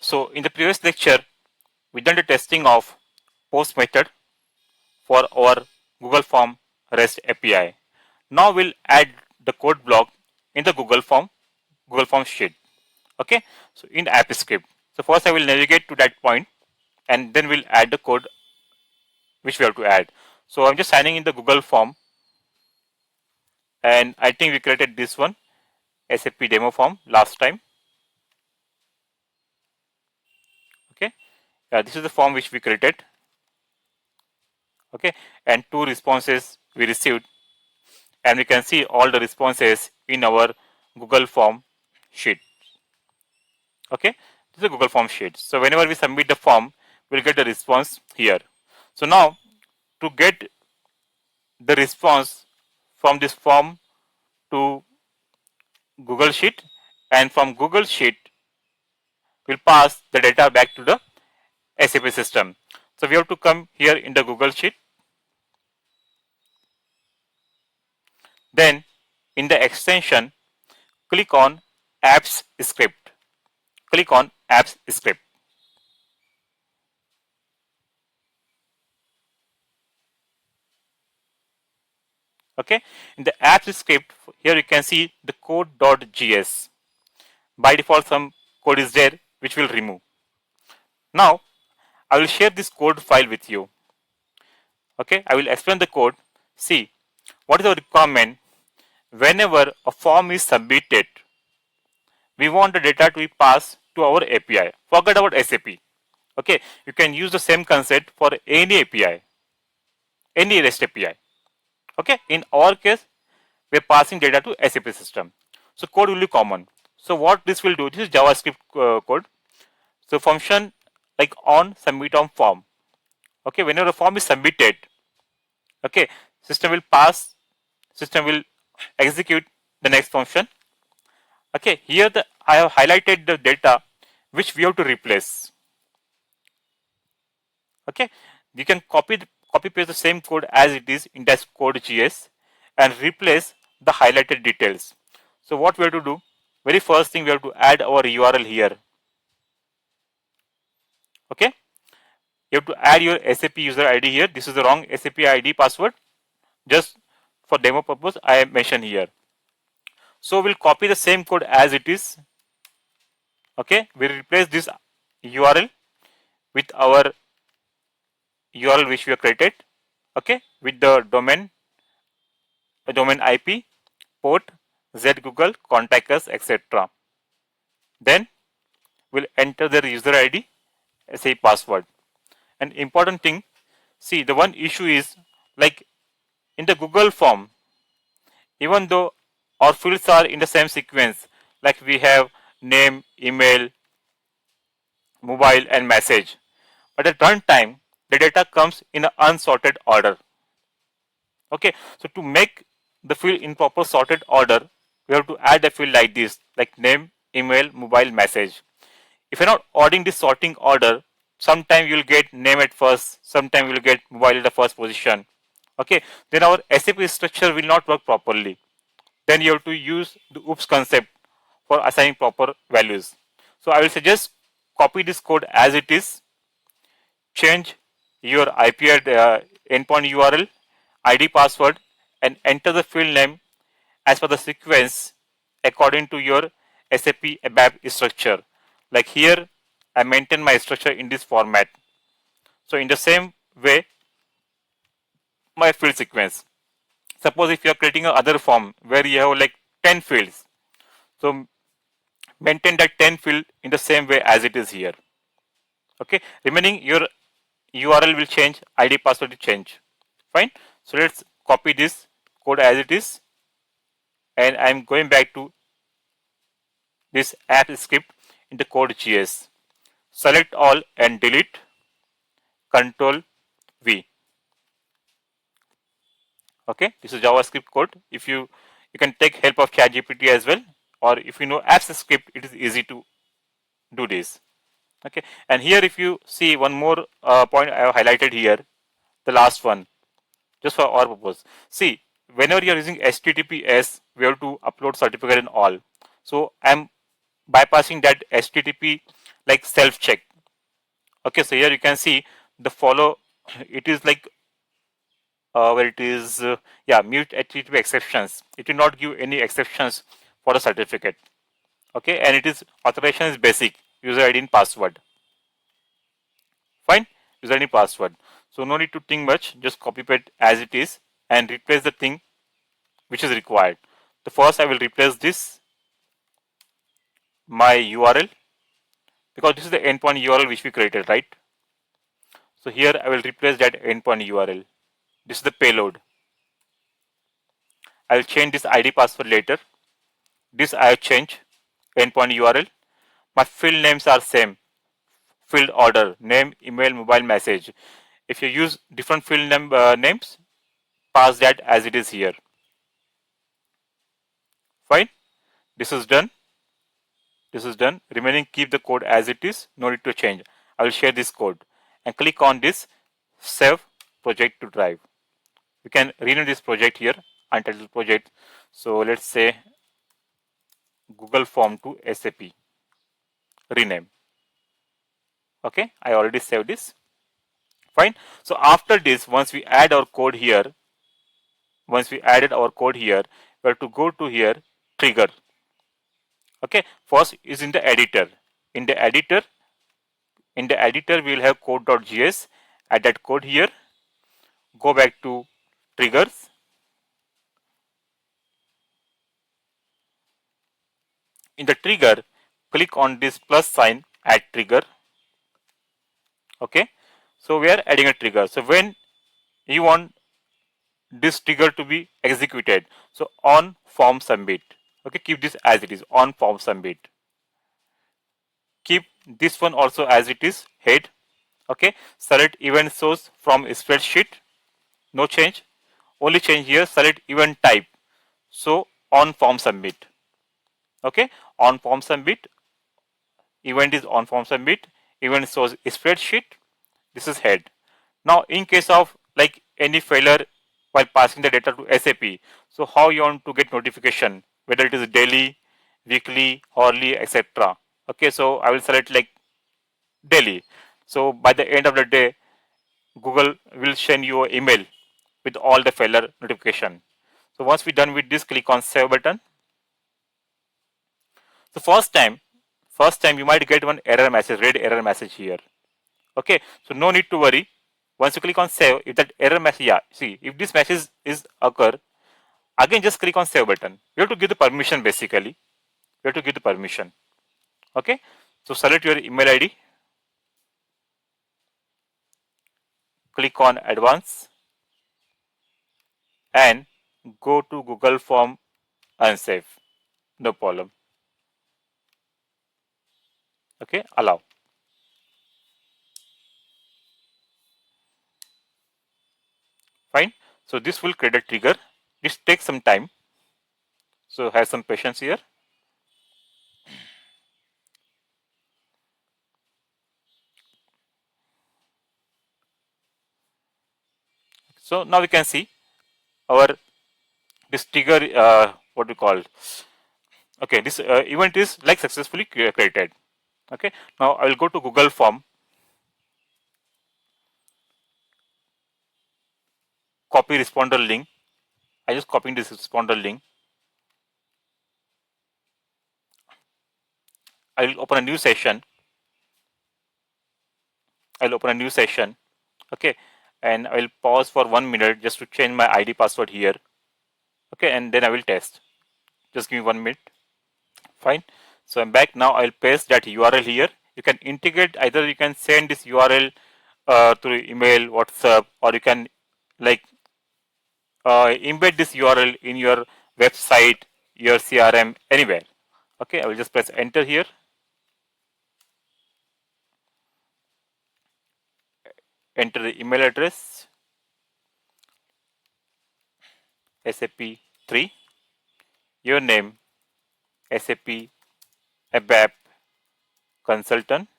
So in the previous lecture, we done the testing of post method for our Google Form REST API. Now we'll add the code block in the Google Form sheet. Okay, so in app script. So first I will navigate to that point and then we'll add the code which we have to add. So I'm just signing in the Google Form and I think we created this one SAP demo form last time. Okay, this is the form which we created. Okay, and two responses we received and we can see all the responses in our Google Form sheet. Okay, this is a Google Form sheet. So whenever we submit the form, we'll get the response here. So now to get the response from this form to Google Sheet and from Google Sheet, we'll pass the data back to the SAP system. So we have to come here in the Google Sheet. Then in the extension, click on Apps Script. Click on Apps Script. Okay, in the apps script, here you can see the code.js. By default, some code is there which we'll remove. Now, I will share this code file with you. Okay, I will explain the code. See, what is the requirement? Whenever a form is submitted, we want the data to be passed to our API. Forget about SAP. Okay, you can use the same concept for any API, any REST API. Okay, in our case, we are passing data to SAP system. So code will be common. So what this will do, this is JavaScript code. So function like on submit on form. Okay, whenever a form is submitted, okay, system will execute the next function. Okay, here I have highlighted the data which we have to replace. Okay, you can copy paste the same code as it is in dash code.js and replace the highlighted details. So what we have to do, very first thing we have to add our URL here. Okay, you have to add your SAP user ID here. This is the wrong SAP ID password. Just for demo purpose, I have mentioned here. So we'll copy the same code as it is. Okay, we replace this URL with our URL which we have created. Okay, with the domain IP, port, zgoogle, contact us, etc. Then we'll enter their user ID as a password. An important thing, see the one issue is like in the Google form, even though our fields are in the same sequence, like we have name, email, mobile and message, but at runtime the data comes in an unsorted order. Okay, so to make the field in proper sorted order, we have to add a field like this, like name, email, mobile, message. If you're not ordering this sorting order, sometime you'll get name at first, sometime you'll get mobile at the first position. Okay, then our SAP structure will not work properly. Then you have to use the OOPS concept for assigning proper values. So I will suggest copy this code as it is, change your IP endpoint URL, ID password, and enter the field name as per the sequence according to your SAP ABAP structure. Like here, I maintain my structure in this format. So in the same way, my field sequence. Suppose if you are creating another form where you have like 10 fields, so maintain that 10 field in the same way as it is here. Okay, remaining your URL will change, ID password will change. Fine. So let's copy this code as it is, and I'm going back to this app script in the code.js. Select all and delete. Control V. Okay, this is JavaScript code. If you can take help of ChatGPT as well, or if you know apps script, it is easy to do this. Okay, and here if you see one more point I have highlighted here, the last one, just for our purpose. See, whenever you are using HTTPS, we have to upload certificate and all. So I'm bypassing that HTTP like self check. Okay, so here you can see the follow, it is like where it is yeah, mute HTTP exceptions. It will not give any exceptions for the certificate. Okay, and it is authorization is basic, user ID and password. Fine, user ID password. So no need to think much, just copy paste as it is and replace the thing which is required. The first I will replace this my URL, because this is the endpoint URL which we created, right? So here I will replace that endpoint URL. This is the payload. I will change this ID password later. This I have changed endpoint URL. My field names are same. Field order, name, email, mobile, message. If you use different field names, pass that as it is here. Fine. This is done. This is done. Remaining, keep the code as it is. No need to change. I will share this code and click on this save project to drive. We can rename this project here, untitled project. So let's say Google Form to SAP. Rename. Okay, I already saved this. Fine. So after this, once we add our code here, once we added our code here, we have to go to here, trigger. Okay, first is in the editor. In the editor, we will have code.js. Add that code here. Go back to triggers. In the trigger, click on this plus sign, add trigger. Okay, so we are adding a trigger. So when you want this trigger to be executed, so on form submit. Okay, keep this as it is, on form submit. Keep this one also as it is, head. Okay, select event source from spreadsheet. No change. Only change here, select event type. So on form submit. Okay, on form submit. Event is on form submit. Event source spreadsheet. This is head. Now in case of like any failure while passing the data to SAP, so how you want to get notification, whether it is daily, weekly, hourly, etc. Okay, so I will select like daily. So by the end of the day, Google will send you an email with all the failure notification. So once we're done with this, click on save button. So first time you might get one error message, red error message here. Okay, so no need to worry. Once you click on save, if that error message, yeah, see, if this message is occur, again just click on save button. You have to give the permission basically. You have to give the permission. Okay, so select your email ID, click on advanced, and go to Google Form unsave. No problem. Okay, allow. Fine. So this will create a trigger. This takes some time. So have some patience here. So now we can see our this trigger what we call. Okay, this event is like successfully created. Okay, now I will go to Google Form, copy responder link. I just copying this responder link. I will open a new session. I'll open a new session. Okay, and I will pause for 1 minute just to change my ID password here. Okay, and then I will test. Just give me 1 minute. Fine. So I'm back now. I'll paste that URL here. You can integrate, either you can send this URL through email, WhatsApp, or you can like embed this URL in your website, your CRM, anywhere. Okay, I will just press enter here. Enter the email address, SAP 3, your name, SAP ABAP consultant,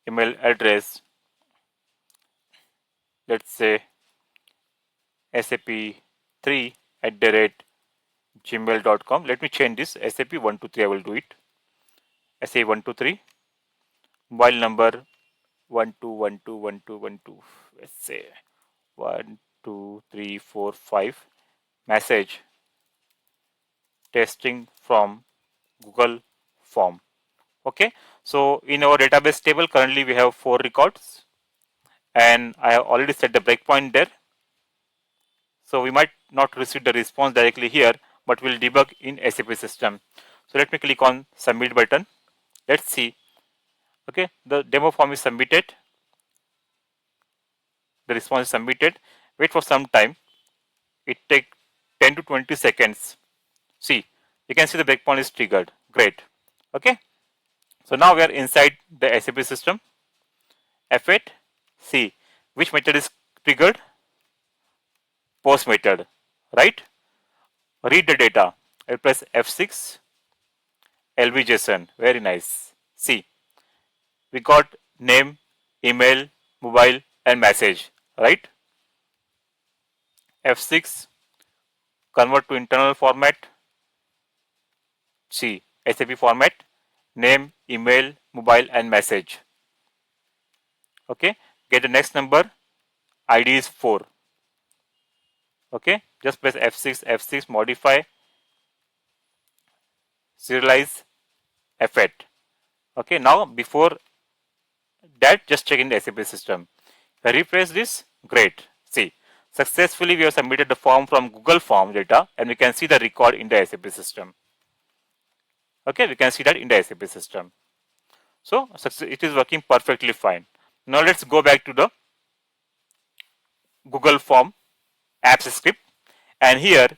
email address, let's say SAP 3 at the rate gmail.com. Let me change this SAP 123. I will do it. SAP 123. Mobile number 12121212. Let's say 12345. Message testing from Google form. Okay. So in our database table, currently we have 4 records, and I have already set the breakpoint there. So we might not receive the response directly here, but we'll debug in SAP system. So let me click on submit button. Let's see. Okay, the demo form is submitted. The response is submitted. Wait for some time. It takes 10 to 20 seconds. See, you can see the breakpoint is triggered. Great. Okay. So now we are inside the SAP system. F8. See which method is triggered. Post method. Right. Read the data. I press F6. LVJSON. Very nice. See, we got name, email, mobile, and message. Right. F6. Convert to internal format. See, SAP format, name, email, mobile, and message. Okay, get the next number. ID is 4. Okay, just press F6, F6, modify, serialize, F8. Okay, now before that, just check in the SAP system. If I refresh this, great. See, successfully we have submitted the form from Google Form data, and we can see the record in the SAP system. Okay, we can see that in the SAP system. So it is working perfectly fine. Now let's go back to the Google Form apps script, and here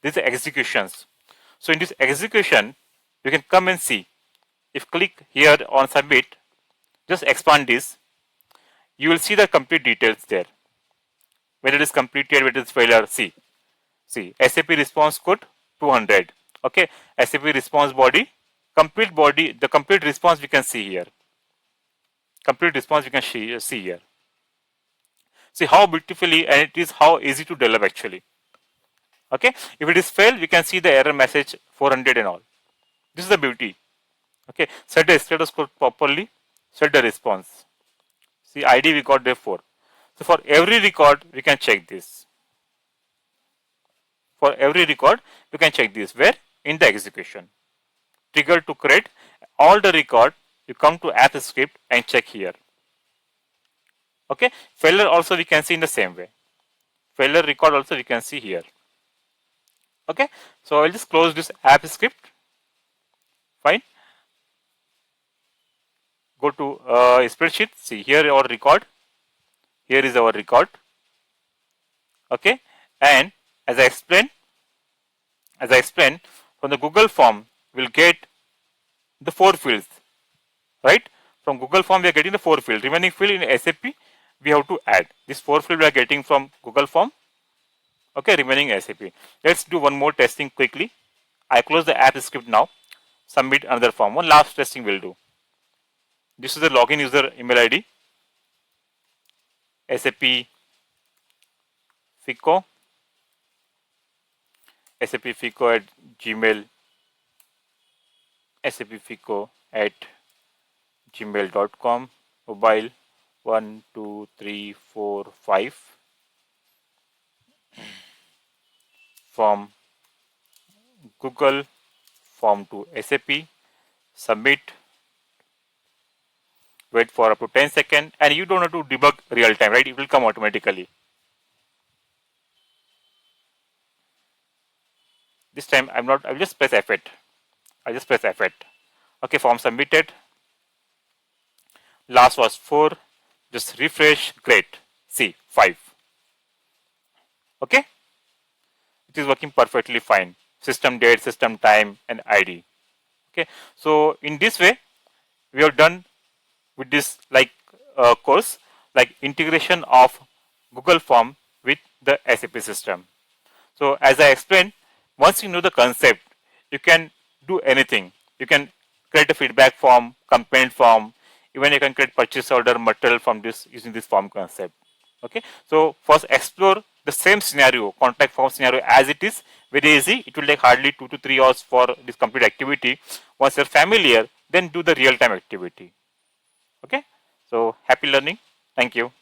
these are executions. So in this execution, you can come and see. If click here on submit, just expand this, you will see the complete details there. Whether it is completed, whether it is failure. See SAP response code 200. Okay, SAP response body, the complete response we can see here. Complete response we can see here. See how beautifully, and it is how easy to develop actually. Okay, if it is failed, we can see the error message 400 and all. This is the beauty. Okay, set the status code properly, set the response. See ID we got there 4. So for every record we can check this. For every record we can check this. Where? In the execution. Trigger to create all the record, you come to app script and check here. Okay, failure also we can see in the same way. Failure record also we can see here. Okay, so I'll just close this app script. Fine. Go to spreadsheet. See here our record. Here is our record. Okay, and as I explained, from the Google form we'll get the 4 fields. Right? From Google form we are getting the 4 fields. Remaining field in SAP we have to add. This 4 field we are getting from Google form. Okay, remaining SAP. Let's do one more testing quickly. I close the app script now. Submit another form. One last testing we'll do. This is the login user email ID. SAP FICO. SAP FICO at Gmail. SAP FICO at gmail.com. Mobile 12345. From Google form to SAP. Submit. Wait for up to 10 seconds, and you don't have to debug real time, right? It will come automatically. This time I'll just press F8. I'll just press F8. Okay, form submitted. Last was 4. Just refresh. Great. See 5. Okay. It is working perfectly fine. System date, system time, and ID. Okay. So in this way, we have done with this course, like integration of Google Form with the SAP system. So as I explained, once you know the concept, you can do anything. You can create a feedback form, complaint form, even you can create purchase order material from this using this form concept. Okay. So first explore the same scenario, contact form scenario as it is. Very easy. It will take hardly 2 to 3 hours for this complete activity. Once you're familiar, then do the real time activity. Okay. So happy learning. Thank you.